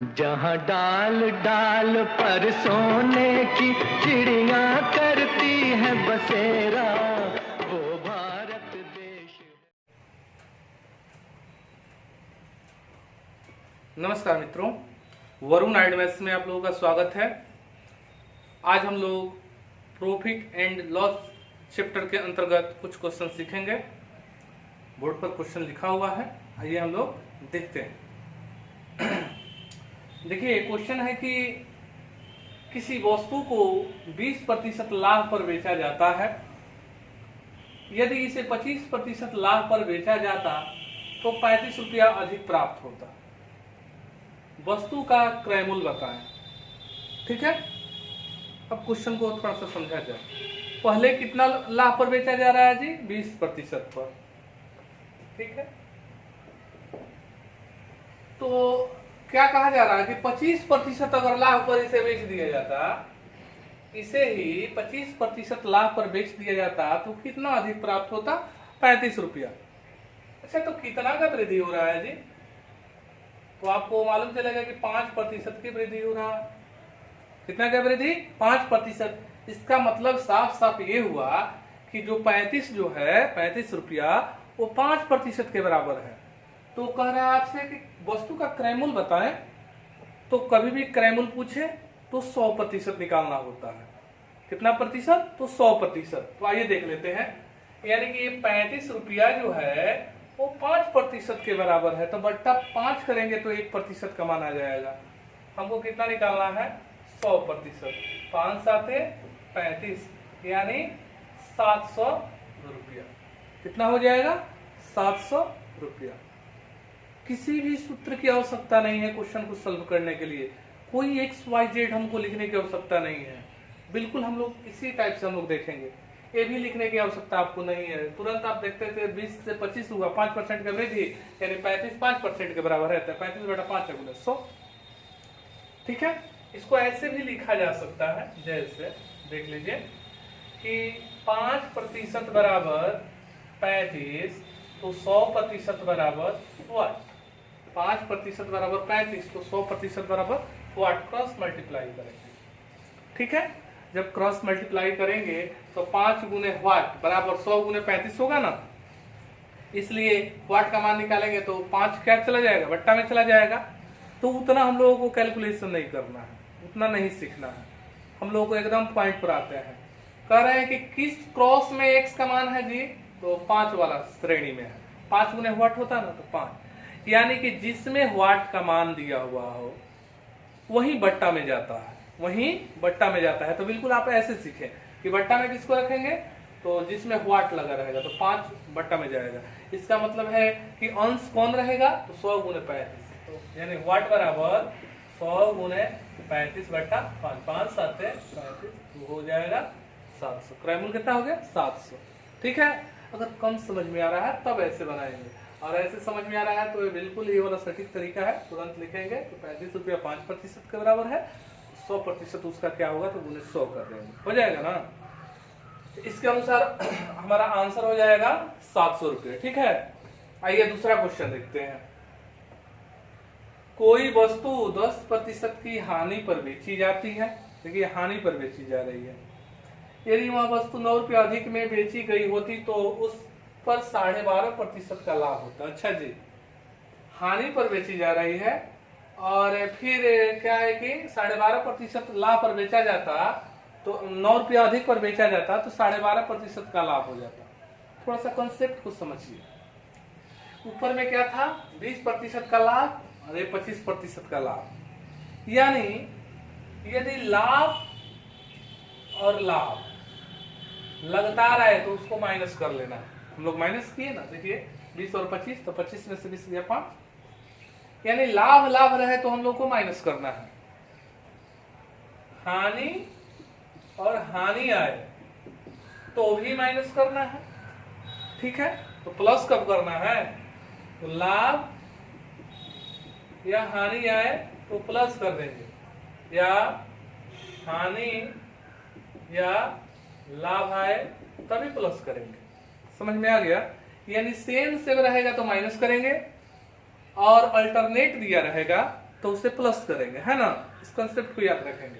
जहाँ डाल डाल पर सोने की चिड़िया करती है बसेरा, वो भारत देश। नमस्कार मित्रों, वरुण आइड मैथ्स में आप लोगों का स्वागत है। आज हम लोग प्रॉफिट एंड लॉस चैप्टर के अंतर्गत कुछ क्वेश्चन सीखेंगे। बोर्ड पर क्वेश्चन लिखा हुआ है, आइए हम लोग देखते हैं। देखिए क्वेश्चन है कि किसी वस्तु को 20% लाभ पर बेचा जाता है। यदि इसे 25% लाभ पर बेचा जाता तो 35 रुपया अधिक प्राप्त होता। वस्तु का क्रय मूल्य बताएं। ठीक है, अब क्वेश्चन को थोड़ा सा समझा जाए। पहले कितना लाभ पर बेचा जा रहा है जी? 20% पर। ठीक है, तो क्या कहा जा रहा है कि 25% अगर लाभ पर इसे बेच दिया जाता, इसे ही 25% लाभ पर बेच दिया जाता तो कितना अधिक प्राप्त होता? 35 रुपया। अच्छा, तो कितना का वृद्धि हो रहा है जी? तो आपको मालूम चलेगा कि 5% की वृद्धि हो रहा है। कितना का वृद्धि? 5%। इसका मतलब साफ साफ ये हुआ कि जो 35 रुपया वो 5% के बराबर है। तो कह रहा है आपसे कि वस्तु का क्रय मूल्य बताएं। तो कभी भी क्रय मूल्य पूछे तो 100% निकालना होता है। कितना प्रतिशत? तो 100%। तो आइए देख लेते हैं। यानी कि ये 35 रुपया जो है वो 5% के बराबर है, तो बट्टा 5 करेंगे तो 1% का मान आ जाएगा। हमको कितना निकालना है? 100%। 5 साते 35 यानी 700 रुपया। कितना हो जाएगा? 700 रुपया। किसी भी सूत्र की आवश्यकता नहीं है क्वेश्चन को सॉल्व करने के लिए। कोई XYZ हमको लिखने की आवश्यकता नहीं है। बिल्कुल हम लोग इसी टाइप से हम लोग देखेंगे। ये भी लिखने की आवश्यकता आपको नहीं है। तुरंत आप देखते थे 20 से 25 हुआ, 5% का वृद्धि, यानी 35 5% के बराबर रहता है। 35/5 × 100। ठीक है, इसको ऐसे भी लिखा जा सकता है, जैसे देख लीजिए कि 5% बराबर 35 तो 100% बराबर वाट। 5% बराबर 35 तो 100% बराबर वाट। क्रॉस मल्टीप्लाई करेंगे। ठीक है, जब क्रॉस मल्टीप्लाई करेंगे तो 5 गुने वाट बराबर 100 गुने 35 होगा ना। इसलिए वाट का मान निकालेंगे तो 5 क्या चला जाएगा? बट्टा में चला जाएगा। तो उतना हम लोगों को कैलकुलेशन नहीं करना है, उतना नहीं सीखना है। हम लोगों को एकदम पॉइंट पर आते हैं। कह रहे हैं कि किस क्रॉस में x का मान है जी? तो 5 वाला श्रेणी में है। 5 गुने वाट होता है ना, तो 5, यानी कि जिसमें वाट का मान दिया हुआ हो वही बट्टा में जाता है, वही बट्टा में जाता है। तो बिल्कुल आप ऐसे सीखें कि बट्टा में किसको रखेंगे? तो जिसमें वाट लगा रहेगा तो 5 बट्टा में जाएगा। इसका मतलब है कि अंश कौन रहेगा? तो 100 गुने 35, तो यानी वाट बराबर 100 गुने 35/5। 5 साते 35 हो जाएगा 700। क्रय मूल्य कितना हो गया? 700। ठीक है, अगर कम समझ में आ रहा है तब ऐसे बनाएंगे, और ऐसे समझ में आ रहा है तो ये बिल्कुल ये वाला सटीक तरीका है। तुरंत लिखेंगे तो 35 रुपया 5% के बराबर है, 100% उसका क्या होगा? तो गुने 100 कर देंगे, हो जाएगा ना। इसके अनुसार हमारा आंसर हो जाएगा 700 रुपये। ठीक है, आइए दूसरा क्वेश्चन देखते हैं। कोई वस्तु 10% की हानि पर बेची जाती है। देखिए हानि पर बेची जा रही है। यदि वह वस्तु 9 रुपये अधिक में बेची गई होती तो उस पर 12.5% का लाभ होता। अच्छा जी, हानि पर बेची जा रही है और फिर क्या है कि 12.5% लाभ पर बेचा जाता, तो 9 रुपया अधिक पर बेचा जाता तो 12.5% का लाभ हो जाता। थोड़ा सा कंसेप्ट को समझिए। ऊपर में क्या था? 20% का लाभ और 25% का लाभ। यानी यदि लाभ और लाभ लगातार आए तो उसको माइनस कर लेना है। हम लोग माइनस किए ना, देखिए 20 और 25, तो 25 में से 20 गया 5। यानी लाभ लाभ रहे तो हम लोग को माइनस करना है। हानि और हानि आए तो भी माइनस करना है। ठीक है, तो प्लस कब करना है? तो लाभ या हानि आए तो प्लस कर देंगे, या हानि या लाभ आए तभी प्लस करेंगे। समझ में आ गया? यानी सेम रहेगा तो माइनस करेंगे, और अल्टरनेट दिया रहेगा तो उसे प्लस करेंगे, है ना। इस कंसेप्ट को याद रखेंगे।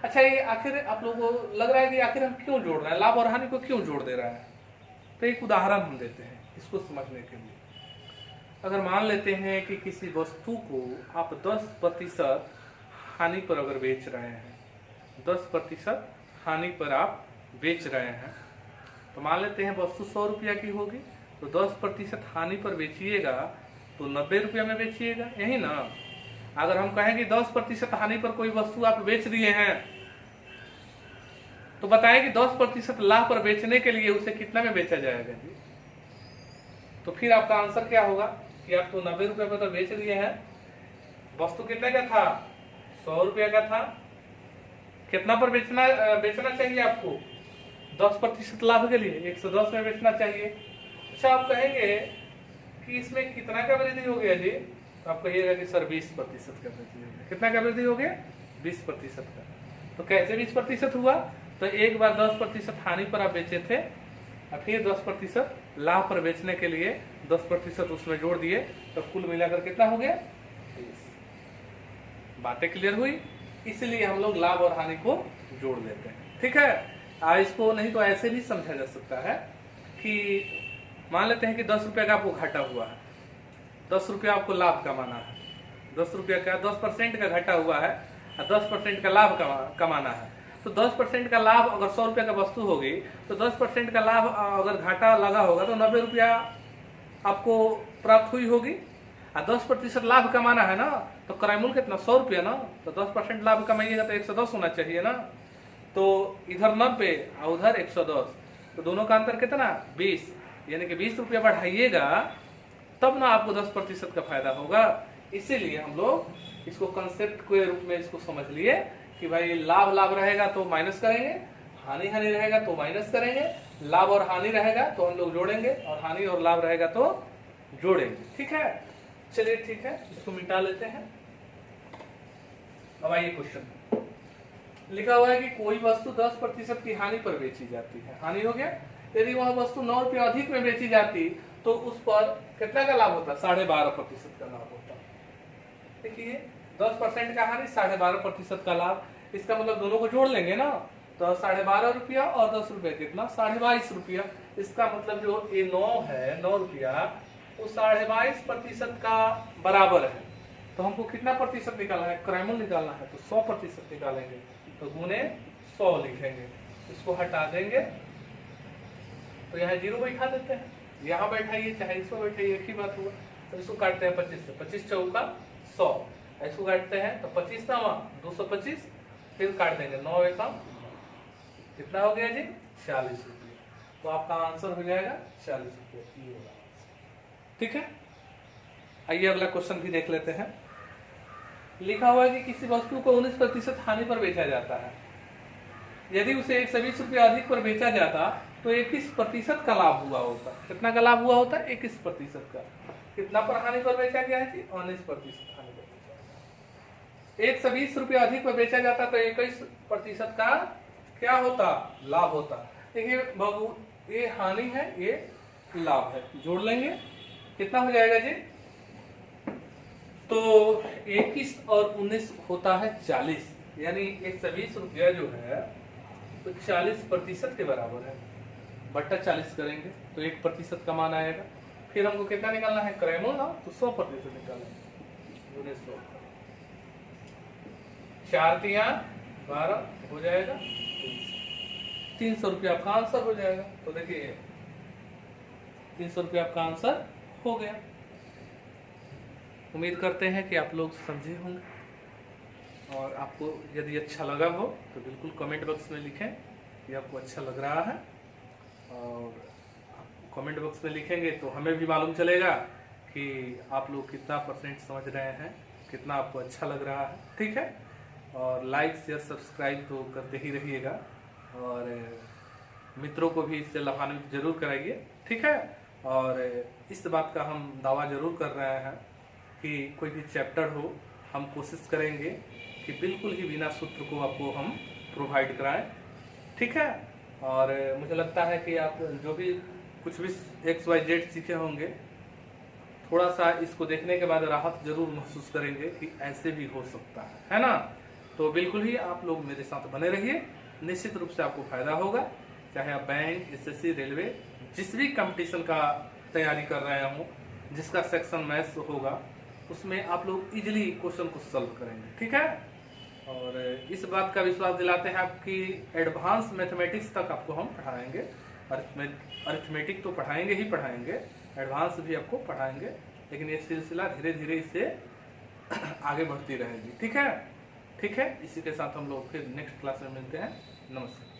अच्छा, ये आखिर आप लोगों को लग रहा है कि आखिर हम क्यों जोड़ रहे हैं, लाभ और हानि को क्यों जोड़ दे रहा है? तो एक उदाहरण हम देते हैं इसको समझने के लिए। अगर मान लेते हैं कि किसी वस्तु को आप 10% हानि पर अगर बेच रहे हैं, 10% हानि पर आप बेच रहे हैं, तो मान लेते हैं वस्तु 100 रुपया की होगी, तो 10% हानि पर बेचिएगा तो 90 रुपया में बेचिएगा, यही ना। अगर हम कहें कि 10% हानि पर कोई वस्तु आप बेच दिए हैं, तो बताएं कि 10% लाभ पर बेचने के लिए उसे कितना में बेचा जाएगा जी? तो फिर आपका आंसर क्या होगा कि आप तो 90 रुपये पर तो बेच दिए हैं, वस्तु कितने का था? 100 रुपया का था। कितना पर बेचना चाहिए आपको? 10% लाभ के लिए 110 में बेचना चाहिए। अच्छा, आप कहेंगे कि इसमें कितना का वृद्धि हो गया जी? तो आप कहिएगा कि सर 20% का वृद्धि हो गया। कितना का वृद्धि हो गया? 20% का। तो कैसे 20% हुआ? तो एक बार 10% हानि पर आप बेचे थे और फिर 10% लाभ पर बेचने के लिए 10% उसमें जोड़ दिए, तो कुल मिलाकर कितना हो गया? 20। बातें क्लियर हुई? इसलिए हम लोग लाभ और हानि को जोड़ देते हैं, ठीक है। इसको नहीं तो ऐसे भी समझा जा सकता है कि मान लेते हैं कि 10 रुपया का आपको घाटा हुआ है, 10 रुपया आपको लाभ कमाना है, 10 रुपया का 10% का घाटा हुआ है और 10% का लाभ कमाना है। तो 10% का लाभ अगर 100 रुपया का वस्तु होगी, तो 10% का लाभ अगर घाटा लगा होगा तो 90 रुपया आपको प्राप्त हुई होगी। और 10% लाभ कमाना है ना, तो क्रयमूल्य कितना? 100 रुपया ना। तो 10% लाभ कमाइएगा तो 110 होना चाहिए ना। तो इधर 90 और उधर 110, तो दोनों का अंतर कितना? 20। यानी कि 20 रुपया बढ़ाइएगा तब ना आपको 10% का फायदा होगा। इसीलिए हम लोग इसको कंसेप्ट के रूप में इसको समझ लिए कि भाई लाभ रहेगा तो माइनस करेंगे, हानि रहेगा तो माइनस करेंगे, लाभ और हानि रहेगा तो हम लोग जोड़ेंगे, और हानि और लाभ रहेगा तो जोड़ेंगे, ठीक है। चलिए ठीक है, इसको मिटा लेते हैं। अब आइए क्वेश्चन। लिखा हुआ है कि कोई वस्तु 10% की हानि पर बेची जाती है। हानि हो गया। यदि वह वस्तु 9 रुपया अधिक में बेची जाती तो उस पर कितना का लाभ होता? 12.5% का लाभ होता। देखिए 10% का हानि, 12.5% का लाभ, इसका मतलब दोनों को जोड़ लेंगे ना, तो 12.5 रुपया और 10 रुपया कितना? 22.5 रुपया। इसका मतलब जो ये 9 है, 9 रुपया, वो 22.5% का बराबर है। तो हमको कितना प्रतिशत निकालना है? क्रयमूल्य निकालना है, तो 100% निकालेंगे, तो गुने 100 लिखेंगे। इसको हटा देंगे तो यहाँ 0 बैठा देते हैं, यहाँ बैठाइए चाहे इसको बैठाइए, एक ही बात हुआ। तो इसको काटते हैं 25 से, 25 चौका 100, इसको काटते हैं तो 25 ना 225, फिर काट देंगे 9 एकम, कितना हो गया जी? 40 रुपये। तो आपका आंसर हो जाएगा 40 रुपये, ठीक है। आइए अगला क्वेश्चन भी देख लेते हैं। लिखा हुआ है कि किसी वस्तु को 19% हानि पर बेचा जाता है। यदि उसे 120 रुपया अधिक पर बेचा जाता तो 21% का लाभ हुआ होता। कितना का लाभ हुआ होता? 21% का। कितना पर हानि पर बेचा गया है? 19% हानि पर बेचा। 120 रुपया अधिक पर बेचा जाता तो 21% का क्या होता? लाभ होता। देखिए बाबू, ये हानि है, ये लाभ है, जोड़ लेंगे, कितना हो जाएगा जी? तो 21 और 19 होता है 40, यानी 120 रुपया जो है तो 40% के बराबर है, बट्टा 40 करेंगे तो 1% का मान आएगा। फिर हमको कितना निकालना है? क्रयमूल्य ना, तो 100% निकालेंगे, 100, 4 तिया 12 हो जाएगा 300 रुपया आपका आंसर हो जाएगा। तो देखिए 300 रुपया आपका आंसर हो गया। उम्मीद करते हैं कि आप लोग समझे होंगे, और आपको यदि अच्छा लगा हो तो बिल्कुल कमेंट बॉक्स में लिखें कि आपको अच्छा लग रहा है, और आप कमेंट बॉक्स में लिखेंगे तो हमें भी मालूम चलेगा कि आप लोग कितना % समझ रहे हैं, कितना आपको अच्छा लग रहा है, ठीक है। और लाइक शेयर सब्सक्राइब तो करते ही रहिएगा, और मित्रों को भी इससे लाभान्वित जरूर कराइए, ठीक है। और इस बात का हम दावा जरूर कर रहे हैं कि कोई भी चैप्टर हो, हम कोशिश करेंगे कि बिल्कुल ही बिना सूत्र को आपको हम प्रोवाइड कराएं, ठीक है। और मुझे लगता है कि आप जो भी कुछ भी XYZ सीखे होंगे थोड़ा सा इसको देखने के बाद राहत जरूर महसूस करेंगे कि ऐसे भी हो सकता है ना। तो बिल्कुल ही आप लोग मेरे साथ बने रहिए, निश्चित रूप से आपको फायदा होगा। चाहे आप बैंक, एसएससी, रेलवे, जिस भी कंपटीशन का तैयारी कर रहे हो, जिसका सेक्शन मैथ्स होगा, उसमें आप लोग इजीली क्वेश्चन को सॉल्व करेंगे, ठीक है। और इस बात का विश्वास दिलाते हैं आपकी एडवांस मैथमेटिक्स तक आपको हम पढ़ाएंगे। अरिथमेटिक तो पढ़ाएंगे ही पढ़ाएंगे, एडवांस भी आपको पढ़ाएंगे, लेकिन ये सिलसिला धीरे धीरे इससे आगे बढ़ती रहेगी, ठीक है। ठीक है, इसी के साथ हम लोग फिर नेक्स्ट क्लास में मिलते हैं। नमस्कार।